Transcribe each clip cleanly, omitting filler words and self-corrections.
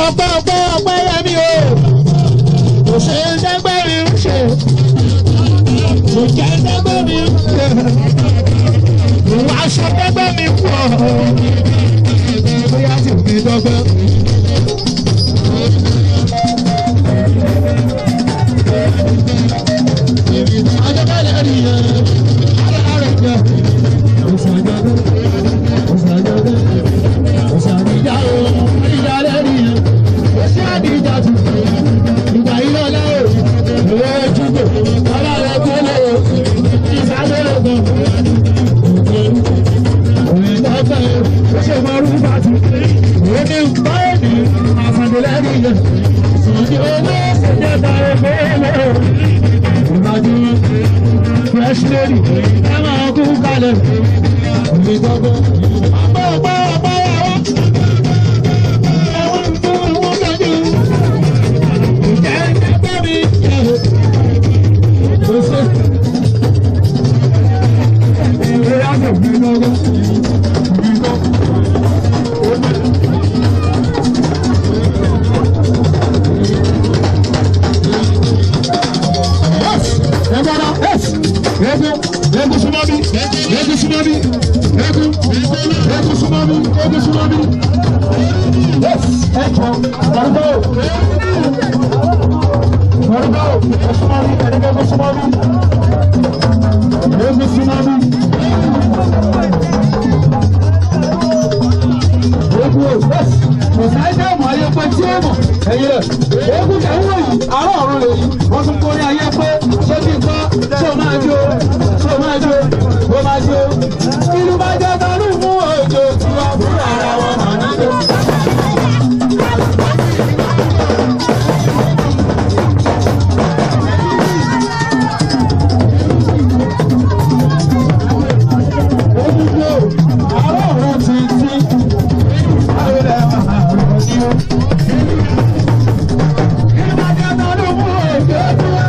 ọpẹ́ yẹmi o kò ṣe é dẹ́gbẹ́ mi ń ṣe kò jẹ́ dẹ́gbẹ́ mi ń ṣe ìwà aṣọ dẹ́gbẹ́ mi pọ̀ bóyá sì fi dọ́gbẹ́. Ajabale rí ẹ ara jẹ òṣàjọdẹ òṣàjọdẹ òṣàdìjà o ìjàlẹ rí ẹ òṣàdìjà tù ìgbà ìlọlẹ o ìwé ojúgbò ọlọrẹ gbọlẹ o ìsàlẹ ọgbọn òye lọfẹ o ṣe mọrú bàtú òye ní báyìí àfàdúlẹ rí ẹ ìsìnkú olóòṣèjọba ẹgbẹ o. Fresh lady, ẹ máa kú kalẹ̀. Ìgbé gbọ́gbọ́. Ọ̀pọ̀ ẹ̀wọ̀n. Ẹ̀wọ̀n tó wọ́n dájú. Ìjẹ́ ẹgbẹ́ mi jẹ́. Ó ṣe. Ìwé àgbẹ̀ mi lọ́gọ́. Ìgbọ́. Egu sumabi, egu sumabi, egu sumabi, egu sumabi. Yes, echo, Margo, egu sumabi, egu sumabi, egu sumabi. Egu, yes, ọ̀sáìdá mọ̀ ayé pé tí ó mọ̀ ẹ̀yẹ egu kẹ́hìn wọ̀nyí àárọ̀ ọ̀run lè yí wọ́n tún kórè ayé pé ṣé kí n kọ́ ṣé o máa jó ṣé o máa jó o máa jó ìlú bá jẹ́ tọ́lú mú òjò tí wọ́n fún ara wọn mọ̀ nílò. Àárọ̀ ọ̀run ti tí àwọn ẹ̀ máa rọ̀ sí o. Ìlú bá jẹ́ tọ́lú mú òjò tí wọ́n.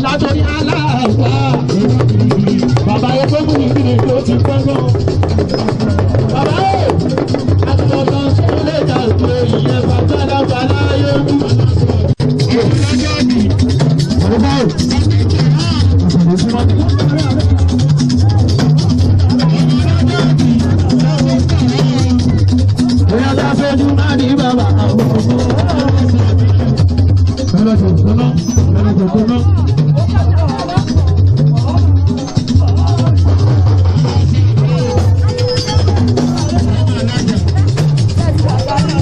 Látọ̀rí aláàbá bàbá yẹn tó kù níbi tó ti gbọ́ngàn bàbá yẹn àtúntò sínú lè jà pé ìyẹn bàbá lábàá láyé wù. Bóyá bá fẹ́ dún má ní bàbá àwọn ọmọ.